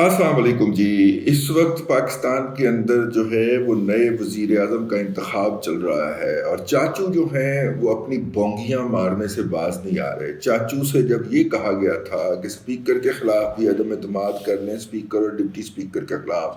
السلام علیکم جی۔ اس وقت پاکستان کے اندر جو ہے وہ نئے وزیر اعظم کا انتخاب چل رہا ہے، اور چاچو جو ہیں وہ اپنی بونگیاں مارنے سے باز نہیں آ رہے۔ چاچو سے جب یہ کہا گیا تھا کہ اسپیکر کے خلاف بھی عدم اعتماد کر لیں، اسپیکر اور ڈپٹی اسپیکر کے خلاف،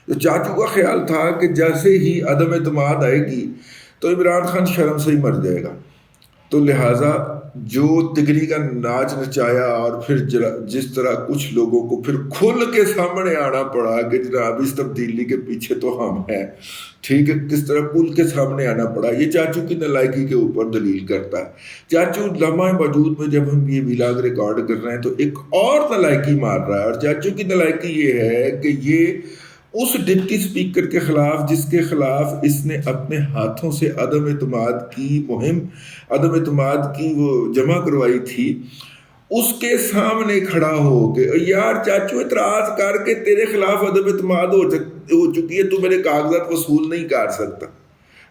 تو چاچو کا خیال تھا کہ جیسے ہی عدم اعتماد آئے گی تو عمران خان شرم سے ہی مر جائے گا، تو لہٰذا جو تگری کا ناچ نچایا، اور پھر جس طرح کچھ لوگوں کو پھر کھل کے سامنے آنا پڑا کہ جناب اس تبدیلی کے پیچھے تو ہم ہیں، ٹھیک ہے، کس طرح کھل کے سامنے آنا پڑا، یہ چاچو کی نالائکی کے اوپر دلیل کرتا ہے۔ چاچو لمحہ موجود میں جب ہم یہ ویلاگ ریکارڈ کر رہے ہیں تو ایک اور نالائکی مار رہا ہے، اور چاچو کی نالائکی یہ ہے کہ یہ اس ڈپٹی اسپیکر کے خلاف جس کے خلاف اس نے اپنے ہاتھوں سے عدم اعتماد کی مہم، عدم اعتماد کی وہ جمع کروائی تھی، اس کے سامنے کھڑا ہو کے یار چاچو اعتراض کر کے تیرے خلاف عدم اعتماد ہو چکی ہے، تو میرے کاغذات وصول نہیں کر سکتا،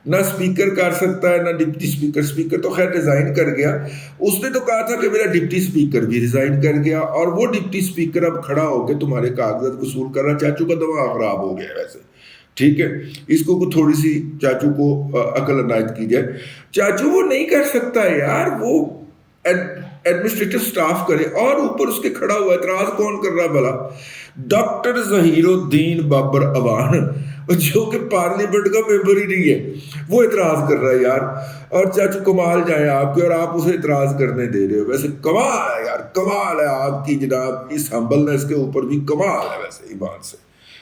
نہ اسپیکر کر سکتا ہے نہ ڈپٹی اسپیکر۔ اسپیکر تو خیر ریزائن کر گیا، اس نے تو کہا تھا کہ میرا ڈپٹی اسپیکر بھی ریزائن کر گیا، اور وہ ڈپٹی اسپیکر اب کھڑا ہو کے تمہارے کاغذات وصول کر رہا۔ چاچو کا دماغ خراب ہو گیا ویسے، ٹھیک ہے، اس کو تھوڑی سی چاچو کو عقل عنایت کی جائے۔ چاچو وہ نہیں کر سکتا یار، وہ ایڈمنسٹریٹو سٹاف کرے، اور اوپر اس کے کھڑا ہوا اعتراض کون کر رہا بھلا؟ ڈاکٹر ظہیر الدین بابر اوان، جو کہ پارلیمنٹ کا ممبر ہی نہیں ہے، وہ اعتراض کر رہا ہے یار۔ اور چاچو کمال جائے آپ کے، اور آپ اسے اعتراض کرنے دے رہے ہو، ویسے کمال ہے یار، کمال ہے آپ کی جناب، اس ہمبلنس کے اوپر بھی کمال ہے ویسے ایمان سے۔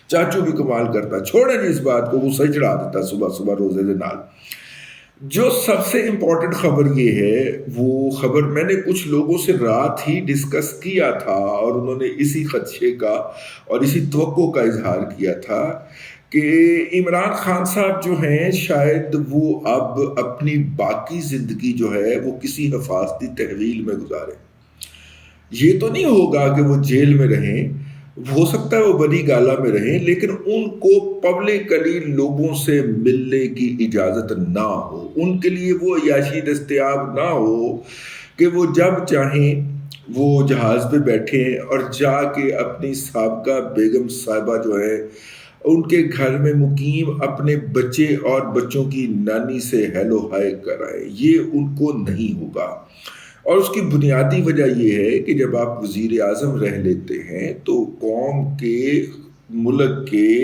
چاچو بھی کمال کرتا، چھوڑیں نہیں اس بات کو، غصہ چڑھا دیتا صبح صبح روزے دے نال۔ جو سب سے امپورٹنٹ خبر یہ ہے، وہ خبر میں نے کچھ لوگوں سے رات ہی ڈسکس کیا تھا، اور انہوں نے اسی خدشے کا اور اسی توقع کا اظہار کیا تھا کہ عمران خان صاحب جو ہیں شاید وہ اب اپنی باقی زندگی جو ہے وہ کسی حفاظتی تحویل میں گزاریں۔ یہ تو نہیں ہوگا کہ وہ جیل میں رہیں، ہو سکتا ہے وہ بڑی گالا میں رہیں، لیکن ان کو پبلکلی لوگوں سے ملنے کی اجازت نہ ہو، ان کے لیے وہ عیاشی دستیاب نہ ہو کہ وہ جب چاہیں وہ جہاز پہ بیٹھیں اور جا کے اپنی سابقہ بیگم صاحبہ جو ہے ان کے گھر میں مقیم اپنے بچے اور بچوں کی نانی سے ہیلو ہائے کرائیں۔ یہ ان کو نہیں ہوگا، اور اس کی بنیادی وجہ یہ ہے کہ جب آپ وزیر اعظم رہ لیتے ہیں تو قوم کے، ملک کے،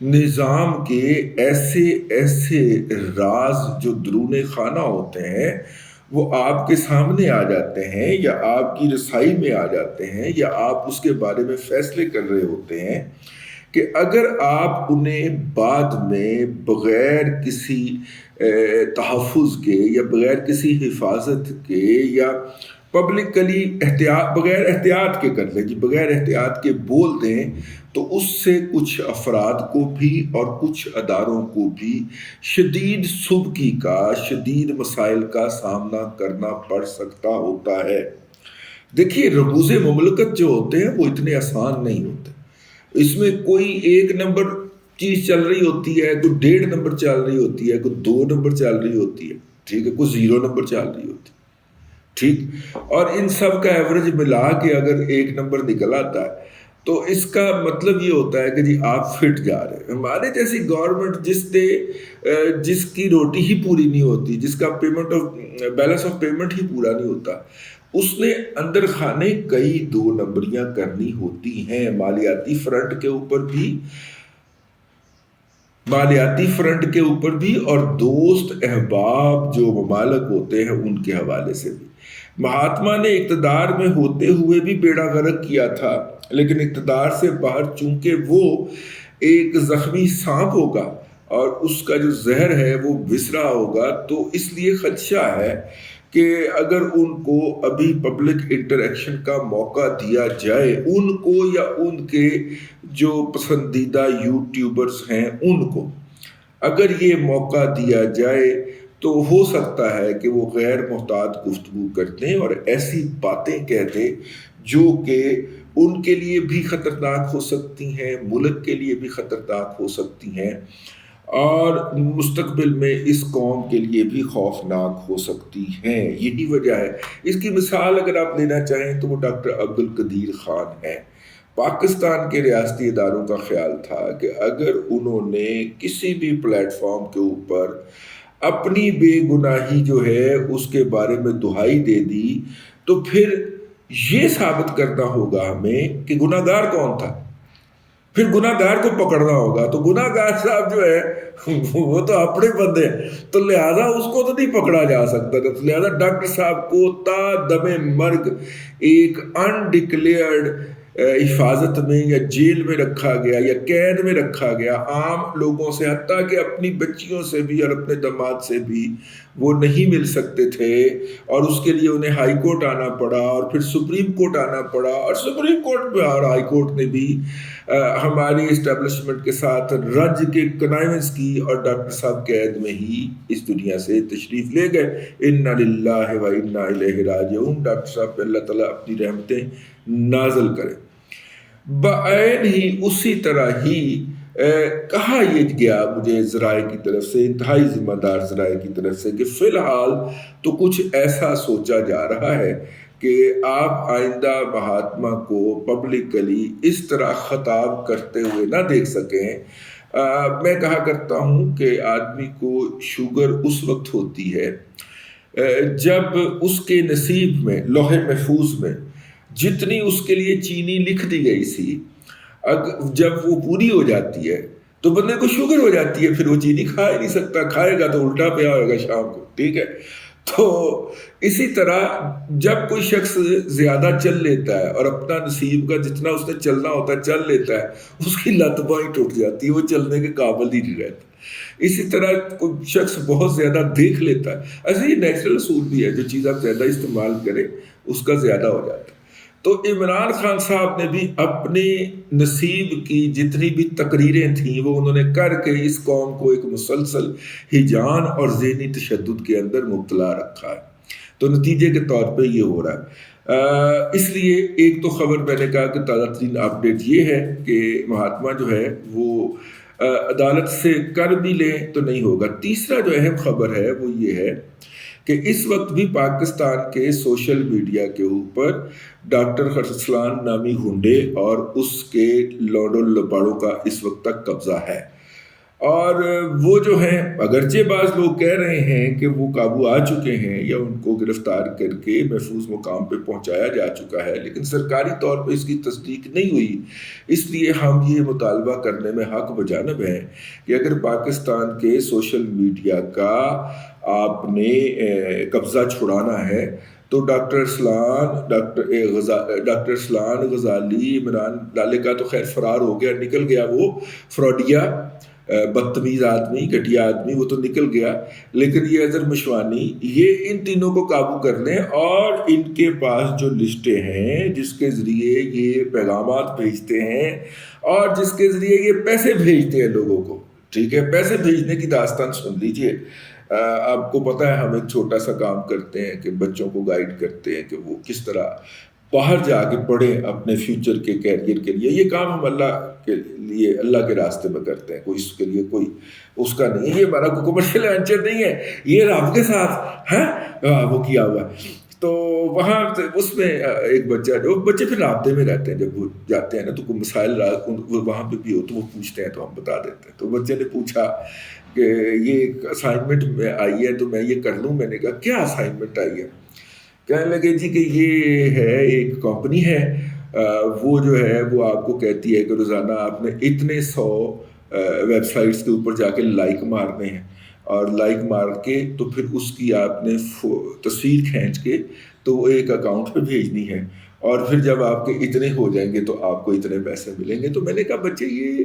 نظام کے ایسے ایسے راز جو درون خانہ ہوتے ہیں وہ آپ کے سامنے آ جاتے ہیں، یا آپ کی رسائی میں آ جاتے ہیں، یا آپ اس کے بارے میں فیصلے کر رہے ہوتے ہیں کہ اگر آپ انہیں بعد میں بغیر کسی تحفظ کے، یا بغیر کسی حفاظت کے، یا پبلکلی بغیر احتیاط کے کر لیں جی، بغیر احتیاط کے بول دیں، تو اس سے کچھ افراد کو بھی اور کچھ اداروں کو بھی شدید سبکی کا، شدید مسائل کا سامنا کرنا پڑ سکتا ہوتا ہے۔ دیکھیے ربوز مملکت جو ہوتے ہیں وہ اتنے آسان نہیں ہوتے، اس میں کوئی ایک نمبر چیز چل رہی ہوتی ہے، کوئی 1.5 نمبر چل رہی ہوتی ہے، کوئی 2 نمبر چل رہی ہوتی ہے، ٹھیک ہے، کوئی 0 نمبر چل رہی ہوتی ہے، ٹھیک، اور ان سب کا ایوریج ملا کے اگر 1 نمبر نکل آتا ہے تو اس کا مطلب یہ ہوتا ہے کہ جی آپ فٹ جا رہے ہیں۔ ہمارے جیسی گورنمنٹ جس کی روٹی ہی پوری نہیں ہوتی، جس کا بیلنس آف پیمنٹ ہی پورا نہیں ہوتا، اس نے اندر خانے کئی 2 نمبریاں کرنی ہوتی ہیں، مالیاتی فرنٹ کے اوپر بھی اور دوست احباب جو ممالک ہوتے ہیں ان کے حوالے سے بھی۔ مہاتما نے اقتدار میں ہوتے ہوئے بھی بیڑا غرق کیا تھا، لیکن اقتدار سے باہر چونکہ وہ ایک زخمی سانپ ہوگا اور اس کا جو زہر ہے وہ وسرا ہوگا، تو اس لیے خدشہ ہے کہ اگر ان کو ابھی پبلک انٹریکشن کا موقع دیا جائے، ان کو یا ان کے جو پسندیدہ یوٹیوبرز ہیں ان کو اگر یہ موقع دیا جائے تو ہو سکتا ہے کہ وہ غیر محتاط گفتگو کرتے اور ایسی باتیں کہتے جو کہ ان کے لیے بھی خطرناک ہو سکتی ہیں، ملک کے لیے بھی خطرناک ہو سکتی ہیں، اور مستقبل میں اس قوم کے لیے بھی خوفناک ہو سکتی ہیں۔ یہی وجہ ہے۔ اس کی مثال اگر آپ لینا چاہیں تو وہ ڈاکٹر عبدالقدیر خان ہیں، پاکستان کے ریاستی اداروں کا خیال تھا کہ اگر انہوں نے کسی بھی پلیٹ فارم کے اوپر اپنی بے گناہی جو ہے اس کے بارے میں دہائی دے دی تو پھر یہ ثابت کرنا ہوگا ہمیں کہ گناہ گار کون تھا، پھر گناہ گار کو پکڑنا ہوگا۔ تو گناہ گار صاحب جو ہے وہ تو اپنے بندے ہیں، تو لہٰذا اس کو تو نہیں پکڑا جا سکتا تھا، تو لہٰذا ڈاکٹر صاحب کو تا دم مرگ ایک انڈکلیئرڈ حفاظت میں یا جیل میں رکھا گیا یا قید میں رکھا گیا۔ عام لوگوں سے، حتیٰ کہ اپنی بچیوں سے بھی اور اپنے داماد سے بھی وہ نہیں مل سکتے تھے، اور اس کے لیے انہیں ہائی کورٹ آنا پڑا اور پھر سپریم کورٹ آنا پڑا، اور سپریم کورٹ میں اور ہائی کورٹ نے بھی ہماری اسٹیبلشمنٹ کے ساتھ رج کے کنائونس کی، اور ڈاکٹر صاحب قید میں ہی اس دنیا سے تشریف لے گئے۔ انا للہ و انا الیہ راجعون۔ ڈاکٹر صاحب پہ اللہ تعالیٰ اپنی رحمتیں نازل کرے۔ بعین ہی اسی طرح ہی کہا یہ گیا مجھے ذرائع کی طرف سے، انتہائی ذمہ دار ذرائع کی طرف سے، کہ فی الحال تو کچھ ایسا سوچا جا رہا ہے کہ آپ آئندہ مہاتما کو پبلکلی اس طرح خطاب کرتے ہوئے نہ دیکھ سکیں۔ میں کہا کرتا ہوں کہ آدمی کو شوگر اس وقت ہوتی ہے جب اس کے نصیب میں، لوح محفوظ میں جتنی اس کے لیے چینی لکھ دی گئی تھی، جب وہ پوری ہو جاتی ہے تو بندے کو شوگر ہو جاتی ہے، پھر وہ چینی کھا ہی نہیں سکتا، کھائے گا تو الٹا پیا ہوئے گا شام کو، ٹھیک ہے۔ تو اسی طرح جب کوئی شخص زیادہ چل لیتا ہے اور اپنا نصیب کا جتنا اس نے چلنا ہوتا ہے چل لیتا ہے، اس کی لت بائیں ٹوٹ جاتی ہے، وہ چلنے کے قابل ہی نہیں رہتا۔ اسی طرح کوئی شخص بہت زیادہ دیکھ لیتا ہے، ایسے یہ نیچرل اصول بھی ہے، جو چیز آپ زیادہ استعمال کریں اس کا زیادہ ہو جاتا ہے۔ تو عمران خان صاحب نے بھی اپنے نصیب کی جتنی بھی تقریریں تھیں وہ انہوں نے کر کے اس قوم کو ایک مسلسل ہجان اور ذہنی تشدد کے اندر مبتلا رکھا ہے۔ تو نتیجے کے طور پہ یہ ہو رہا ہے۔ اس لیے ایک تو خبر میں نے کہا کہ تازہ ترین اپڈیٹ یہ ہے کہ مہاتما جو ہے وہ عدالت سے کر بھی لیں تو نہیں ہوگا۔ تیسرا جو اہم خبر ہے وہ یہ ہے کہ اس وقت بھی پاکستان کے سوشل میڈیا کے اوپر ڈاکٹر ارسلان نامی گنڈے اور اس کے لوڈو لپاڑوں کا اس وقت تک قبضہ ہے، اور وہ جو ہیں اگرچہ بعض لوگ کہہ رہے ہیں کہ وہ قابو آ چکے ہیں یا ان کو گرفتار کر کے محفوظ مقام پہ پہنچایا جا چکا ہے، لیکن سرکاری طور پہ اس کی تصدیق نہیں ہوئی۔ اس لیے ہم یہ مطالبہ کرنے میں حق بجانب ہیں کہ اگر پاکستان کے سوشل میڈیا کا آپ نے قبضہ چھڑانا ہے تو ڈاکٹر ارسلان غزالی، عمران لالے کا تو خیر فرار ہو گیا، نکل گیا، وہ فراڈیا بدتمیز آدمی، گھٹیا آدمی، وہ تو نکل گیا، لیکن یہ اظہر مشوانی، یہ ان تینوں کو قابو کر لیں، اور ان کے پاس جو لسٹیں ہیں جس کے ذریعے یہ پیغامات بھیجتے ہیں اور جس کے ذریعے یہ پیسے بھیجتے ہیں لوگوں کو، ٹھیک ہے، پیسے بھیجنے کی داستان سن لیجئے۔ آپ کو پتہ ہے ہم ایک چھوٹا سا کام کرتے ہیں کہ بچوں کو گائیڈ کرتے ہیں کہ وہ کس طرح باہر جا کے پڑھیں اپنے فیوچر کے کیریئر کے لیے۔ یہ کام ہم اللہ کے لیے، اللہ کے راستے میں کرتے ہیں، کوئی اس کے لیے کوئی اس کا نہیں ہے، یہ ہمارا کوئی کمرشل وینچر نہیں ہے، یہ رب کے ساتھ ہے وہ کیا ہوا ہے۔ تو وہاں اس میں ایک بچہ، جو بچے پھر رابطے میں رہتے ہیں، جب وہ جاتے ہیں نا تو کوئی مسائل وہاں پہ بھی ہو تو وہ پوچھتے ہیں تو ہم بتا دیتے ہیں۔ تو بچے نے پوچھا کہ یہ ایک اسائنمنٹ میں آئی ہے تو میں یہ کر لوں۔ میں نے کہا کیا اسائنمنٹ آئی ہے؟ کہنے لگے جی کہ یہ ہے ایک کمپنی ہے، وہ جو ہے وہ آپ کو کہتی ہے کہ روزانہ آپ نے اتنے 100 ویب سائٹس کے اوپر جا کے لائک مارنے ہیں، اور لائک مار کے تو پھر اس کی آپ نے تصویر کھینچ کے تو وہ ایک اکاؤنٹ پہ بھیجنی ہے، اور پھر جب آپ کے اتنے ہو جائیں گے تو آپ کو اتنے پیسے ملیں گے۔ تو میں نے کہا بچے یہ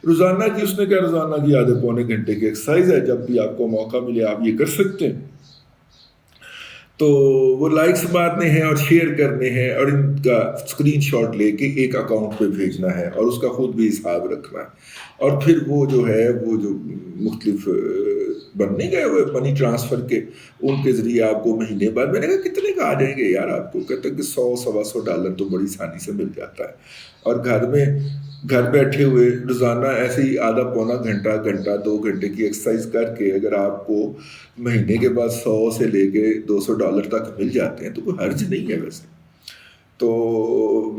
روزانہ کی، اس نے کہا روزانہ کی آدھے پونے گھنٹے کی ایکسرسائز ہے، جب بھی آپ کو موقع ملے آپ یہ کر سکتے ہیں۔ تو وہ لائکس مارنے ہیں اور شیئر کرنے ہیں اور ان کا اسکرین شاٹ لے کے ایک اکاؤنٹ پہ بھیجنا ہے اور اس کا خود بھی حساب رکھنا ہے، اور پھر وہ جو ہے وہ جو مختلف بننے گئے ہوئے منی ٹرانسفر کے، ان کے ذریعے آپ کو مہینے بعد، میں نے کہا کتنے کا آ جائیں گے یار آپ کو؟ کہتے ہیں کہ $100-125 تو بڑی آسانی سے مل جاتا ہے، اور گھر بیٹھے ہوئے روزانہ ایسے ہی آدھا پونا گھنٹہ 2 گھنٹے کی ایکسرسائز کر کے اگر آپ کو مہینے کے بعد $100 سے لے کے $200 تک مل جاتے ہیں تو کوئی حرج نہیں ہے ویسے۔ تو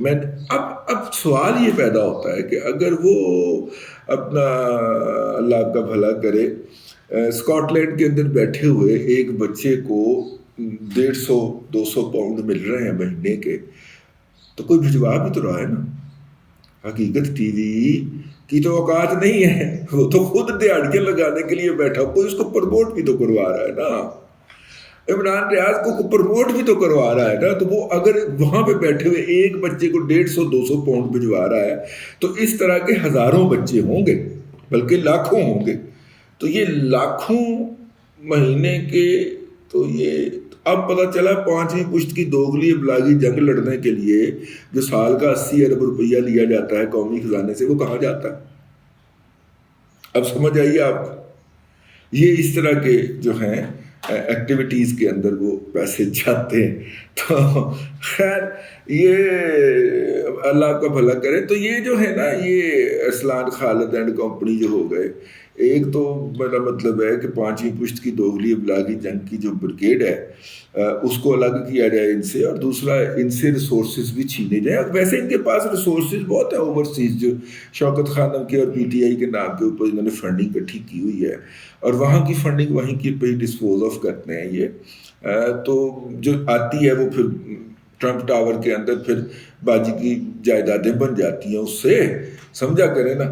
میں اب سوال یہ پیدا ہوتا ہے کہ اگر وہ اپنا اللہ کا بھلا کرے اسکاٹ لینڈ کے اندر بیٹھے ہوئے ایک بچے کو 150-200 پاؤنڈ مل رہے ہیں مہینے کے، تو کوئی بھجوا بھی تو رہا ہے نا۔ حقیقت ٹی وی کی تو اوقات نہیں ہے، وہ تو خود دیہڑیاں لگانے کے لیے بیٹھا، کوئی اس کو پروموٹ بھی تو کروا رہا ہے نا، عمران ریاض کو پروموٹ بھی تو کروا رہا ہے نا۔ تو وہ اگر وہاں پہ بیٹھے ہوئے ایک بچے کو 150-200 پاؤنڈ بھجوا رہا ہے تو اس طرح کے ہزاروں بچے ہوں گے، بلکہ لاکھوں ہوں گے۔ تو یہ لاکھوں مہینے کے، تو یہ اب پتہ چلا 5ویں پشت کی دوگلی ابلاغی جنگ لڑنے کے لیے جو سال کا 80 ارب روپیہ لیا جاتا ہے قومی خزانے سے، وہ کہاں جاتا ہے؟ اب سمجھ آئیے آپ کو، یہ اس طرح کے جو ہیں ایکٹیویٹیز کے اندر وہ پیسے جاتے ہیں۔ تو خیر یہ اللہ کا بھلا کرے۔ تو یہ جو ہے نا، یہ ارسلان خالد اینڈ کمپنی جو ہو گئے، ایک تو میرا مطلب ہے کہ 5ویں پشت کی دوگلی ابلاغی جنگ کی جو بریگیڈ ہے اس کو الگ کیا جائے ان سے، اور دوسرا ان سے ریسورسز بھی چھینے جائیں۔ اور ویسے ان کے پاس ریسورسز بہت ہیں اوورسیز، جو شوکت خانم کے اور پی ٹی آئی کے نام کے اوپر انہوں نے فنڈنگ اکٹھی کی ہوئی ہے، اور وہاں کی فنڈنگ وہیں کی پہ ڈسپوز آف کرتے ہیں یہ۔ تو جو آتی ہے وہ پھر ٹرمپ ٹاور کے اندر پھر باجی کی جائیدادیں بن جاتی ہیں، اس سے سمجھا کرے نا،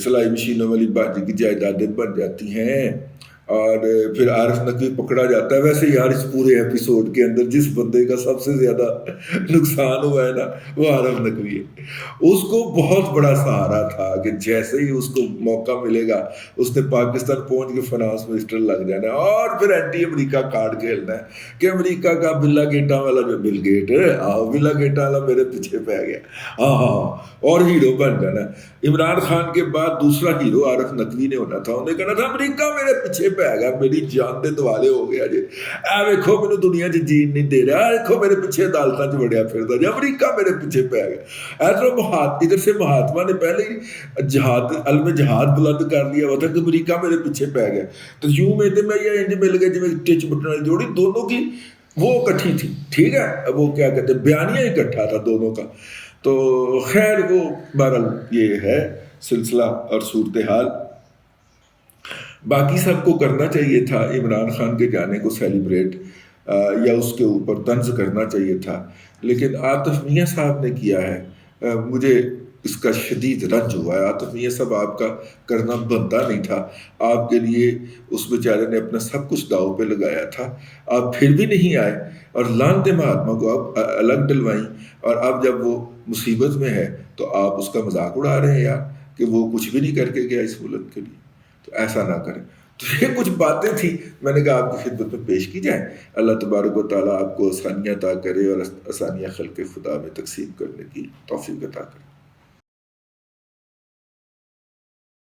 سلائی مشینوں والی باجی کی جائیدادیں بن جاتی ہیں، اور پھر عارف نقوی پکڑا جاتا ہے۔ ویسے یار اس پورے ایپیسوڈ کے اندر جس بندے کا سب سے زیادہ نقصان ہوا ہے نا، وہ عارف نقوی ہے۔ اس کو بہت بڑا سہارا تھا کہ جیسے ہی اس کو موقع ملے گا اس نے پاکستان پہنچ کے فنانس منسٹر لگ جانا ہے، اور پھر اینٹی امریکہ کارڈ کھیلنا ہے کہ امریکہ کا بلا گیٹا والا جو بل گیٹ بلا گیٹا والا میرے پیچھے پہ گیا، اور ہیرو بن جانا۔ عمران خان کے بعد دوسرا ہیرو عارف نقوی نے ہونا تھا، انہیں کہنا تھا امریکہ میرے پیچھے پہ گیا، میری جان دے دوالے ہو گیا جی، اے ویکھو مینوں دنیا چ جین نہیں دے رہا، دیکھو میرے پیچھے عدالتاں چ وڑیا پھردا جی، امریکہ میرے پیچھے پہ گیا۔ ادھر سے مہاتما نے پہلے ہی جہاد، علم جہاد بلند کر لیا ہوا تھا کہ امریکہ میرے پیچھے پہ گیا۔ تو یوں میں تے میں یہ انج مل گئے جی ٹچ بٹن والی جوڑی، دونوں کی وہ اکٹھی تھی، ٹھیک ہے، وہ کیا کہتے ہیں بیانیہ اکٹھا تھا دونوں کا۔ تو خیر وہ بہرحال یہ ہے سلسلہ اور صورتحال۔ باقی سب کو کرنا چاہیے تھا عمران خان کے جانے کو سیلیبریٹ، یا اس کے اوپر طنز کرنا چاہیے تھا، لیکن عاطف میاں صاحب نے کیا ہے، مجھے اس کا شدید رنج ہوا ہے۔ عاطف میاں صاحب آپ کا کرنا بنتا نہیں تھا، آپ کے لیے اس بیچارے نے اپنا سب کچھ داؤ پہ لگایا تھا، آپ پھر بھی نہیں آئے، اور لانتے مہاتما کو آپ الگ ڈلوائیں، اور اب جب وہ مصیبت میں ہے تو آپ اس کا مذاق اڑا رہے ہیں یار، کہ وہ کچھ بھی نہیں کر کے گیا اس ملک کے لیے۔ تو ایسا نہ کریں۔ تو یہ کچھ باتیں تھیں، میں نے کہا آپ کی خدمت میں پیش کی جائیں۔ اللہ تبارک و تعالیٰ آپ کو آسانیاں عطا کرے، اور آسانیاں خلق خدا میں تقسیم کرنے کی توفیق عطا کرے۔